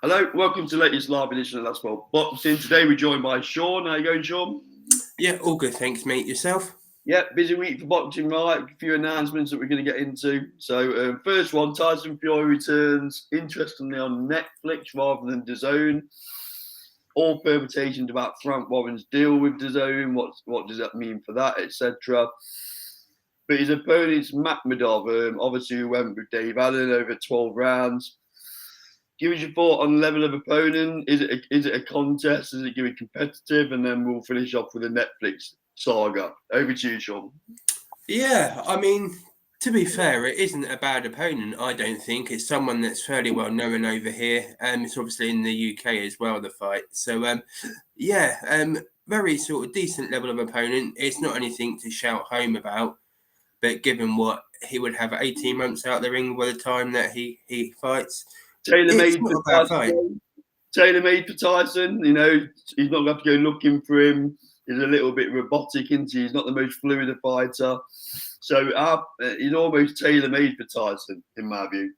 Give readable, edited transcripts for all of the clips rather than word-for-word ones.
Hello, welcome to the latest live edition of That's Well Boxing. Today we're joined by Sean. How you going, Sean? Yeah, all good, thanks, mate. Yourself? Yeah, busy week for boxing, right? A few announcements that we're going to get into. So, first one, Tyson Fury returns, interestingly, on Netflix rather than DAZN. All permutations about Frank Warren's deal with DAZN. What does that mean for that, etc. But his opponent's Makhmudov, obviously who went with Dave Allen over 12 rounds. Give us your thought on level of opponent. Is it a contest? Is it going to be competitive? And then we'll finish off with a Netflix saga. Over to you, Sean. Yeah, I mean, to be fair, it isn't a bad opponent, I don't think. It's someone that's fairly well known over here. It's obviously in the UK as well, the fight. So, very sort of decent level of opponent. It's not anything to shout home about, but given what he would have 18 months out the ring by the time that he fights, it's Tailor-made not for a bad fight. Tyson. Tailor-made for Tyson. You know, he's not going to have to go looking for him. He's a little bit robotic, isn't he? He's not the most fluid of fighter. So he's almost tailor-made for Tyson, in my view.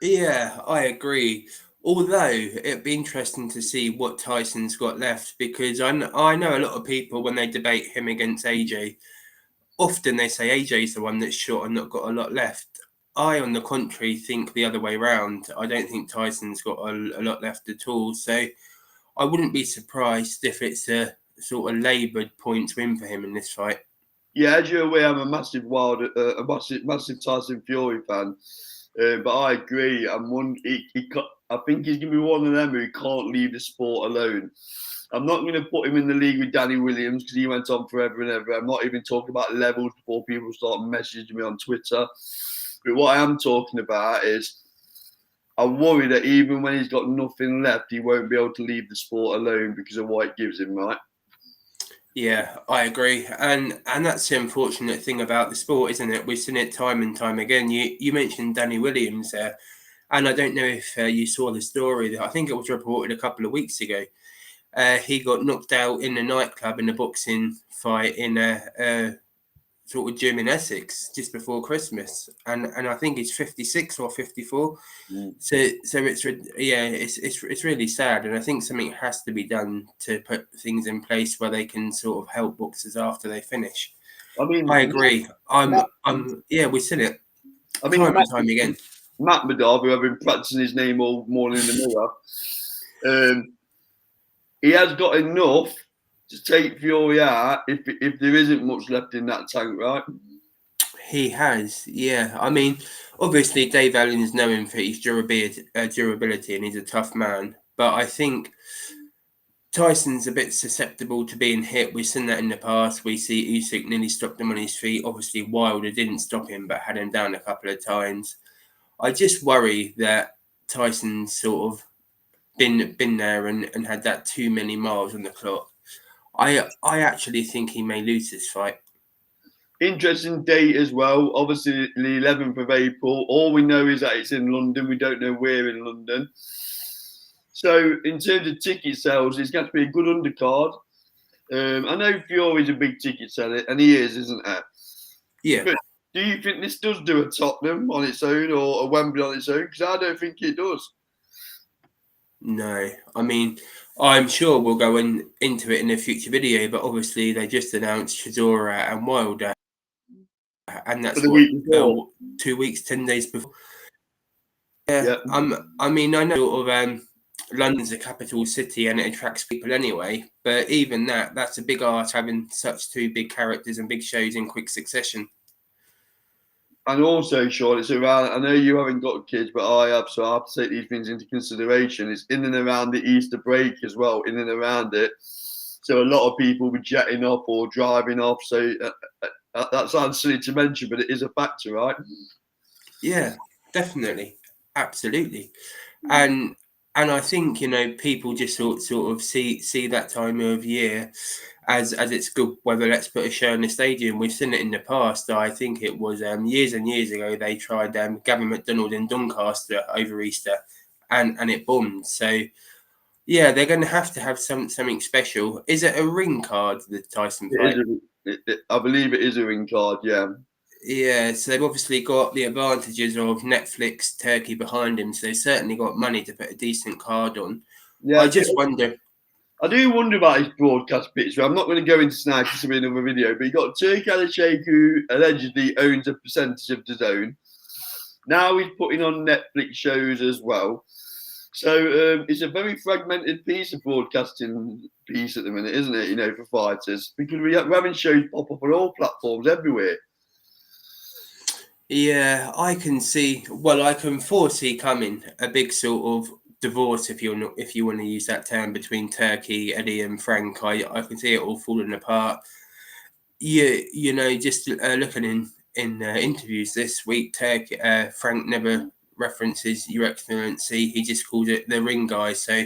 Yeah, I agree. Although it'd be interesting to see what Tyson's got left, because I know a lot of people when they debate him against AJ, often they say AJ's the one that's short and not got a lot left. I, on the contrary, think the other way round. I don't think Tyson's got a lot left at all. So I wouldn't be surprised if it's a sort of laboured points win for him in this fight. Yeah, as you're aware, I'm a massive Tyson Fury fan. But I agree. I think he's going to be one of them who can't leave the sport alone. I'm not going to put him in the league with Danny Williams because he went on forever and ever. I'm not even talking about levels before people start messaging me on Twitter. But what I am talking about is I worry that even when he's got nothing left, he won't be able to leave the sport alone because of what it gives him, right? Yeah, I agree, and that's the unfortunate thing about the sport, isn't it? We've seen it time and time again. You mentioned Danny Williams there, and I don't know if you saw the story that I think it was reported a couple of weeks ago. He got knocked out in a nightclub in a boxing fight in a sort of gym in Essex just before Christmas, and I think he's 56 or 54. So it's really sad, and I think something has to be done to put things in place where they can sort of help boxers after they finish. I mean, I agree. We've seen it time and time again. Makhmudov, who I've been practicing his name all morning in the mirror, he has got enough to take Fury out if there isn't much left in that tank, right? He has, yeah. I mean, obviously Dave Allen is known for his durability and he's a tough man. But I think Tyson's a bit susceptible to being hit. We've seen that in the past. We see Usyk nearly stopped him on his feet. Obviously Wilder didn't stop him but had him down a couple of times. I just worry that Tyson's sort of been there and had that too many miles on the clock. I actually think he may lose this fight. Interesting date as well. Obviously, the 11th of April. All we know is that it's in London. We don't know where in London. So, in terms of ticket sales, it's going to be a good undercard. I know Fury's a big ticket seller, and he is, isn't it? Yeah. But do you think this does do a Tottenham on its own or a Wembley on its own? Because I don't think it does. No, I mean, I'm sure we'll go into it in a future video, but obviously they just announced Chisora and Wilder, and that's what 2 weeks, 10 days before. Yeah. I mean, I know sort of London's a capital city and it attracts people anyway, but even that's a big art having such two big characters and big shows in quick succession. And also, Sean, it's around. I know you haven't got kids, but I have, so I have to take these things into consideration. It's in and around the Easter break as well, in and around it. So a lot of people will be jetting off or driving off. So that sounds silly to mention, but it is a factor, right? Yeah, definitely, absolutely, and I think people just sort of see that time of year as it's good weather. Let's put a show in the stadium. We've seen it in the past. I think it was years and years ago they tried Gavin McDonald in Doncaster over Easter, and it bombed. So yeah, they're going to have something special. Is it a ring card, the Tyson fight? I believe it is a ring card. Yeah. Yeah, so they've obviously got the advantages of Netflix, Turkey behind him, so they've certainly got money to put a decent card on. Yeah, I just wonder. I do wonder about his broadcast picture. I'm not going to go into Snipes, this will be another video, but you got Turkey Alashake, who allegedly owns a percentage of the zone. Now he's putting on Netflix shows as well. So it's a very fragmented piece of broadcasting piece at the minute, isn't it? You know, for fighters, because we're having shows pop up on all platforms everywhere. Yeah, I can see. Well, I can foresee coming a big sort of divorce, if you're not, if you want to use that term, between Turkey, Eddie, and Frank. I can see it all falling apart. You know, just looking in interviews this week, Turkey, Frank never references Your Excellency. He just calls it the ring guy. So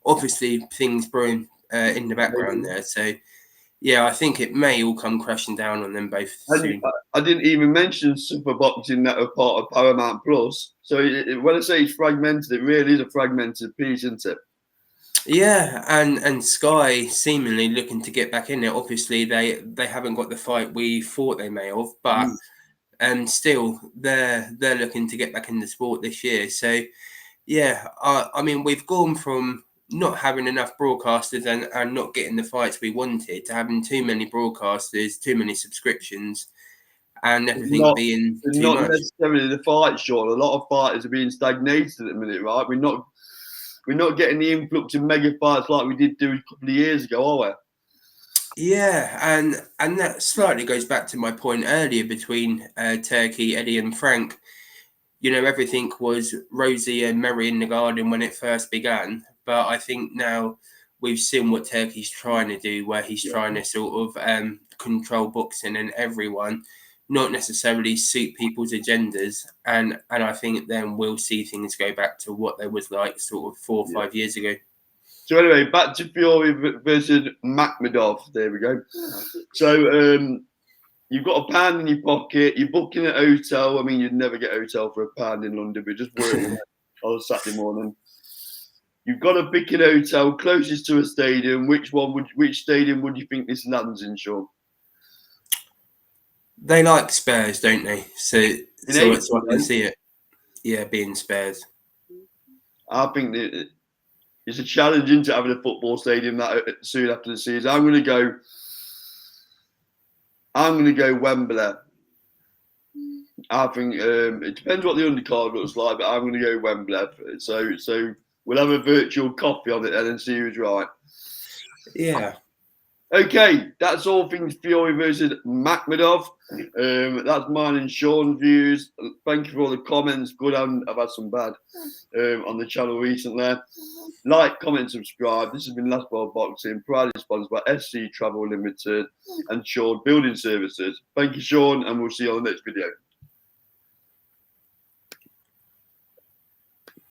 obviously things brewing in the background there. So yeah, I think it may all come crashing down on them both soon. I didn't even mention super boxing that are part of Paramount Plus. So when I say it's fragmented, it really is a fragmented piece, isn't it? Yeah, and Sky seemingly looking to get back in there. Obviously, they haven't got the fight we thought they may have, but still they're looking to get back in the sport this year. So yeah, I mean we've gone from not having enough broadcasters and not getting the fights we wanted to having too many broadcasters, too many subscriptions, and everything being too not much. necessarily the fight, Sean. A lot of fighters are being stagnated at the minute, right? We're not getting the influx of mega fights like we did do a couple of years ago, are we? Yeah, and that slightly goes back to my point earlier between Turkey, Eddie, and Frank. You know, everything was rosy and merry in the garden when it first began, but I think now we've seen what Turkey's trying to do, where he's trying to sort of control boxing and everyone, not necessarily suit people's agendas, and I think then we'll see things go back to what they was like sort of 4 or 5 years ago. So anyway, back to Fury versus Makhmudov. There we go. So you've got a pound in your pocket. You're booking a hotel. I mean, you'd never get a hotel for a pound in London, but just working on a Saturday morning. You've got to pick an hotel closest to a stadium. Which stadium would you think this lands in, Sean? They like Spurs, don't they? So I can see it. Yeah, being Spurs. I think that it's a challenge into having a football stadium that soon after the season. I'm going to go Wembley. I think it depends what the undercard looks like, but I'm going to go Wembley. So we'll have a virtual coffee on it then and see who's right. Yeah. Okay, that's all things Fury versus Makhmudov. That's mine and Sean's views. Thank you for all the comments, good and I've had some bad on the channel recently. Like, comment, subscribe. This has been Last World Boxing, proudly sponsored by SC Travel Limited and Sean Building Services. Thank you, Sean, and we'll see you on the next video.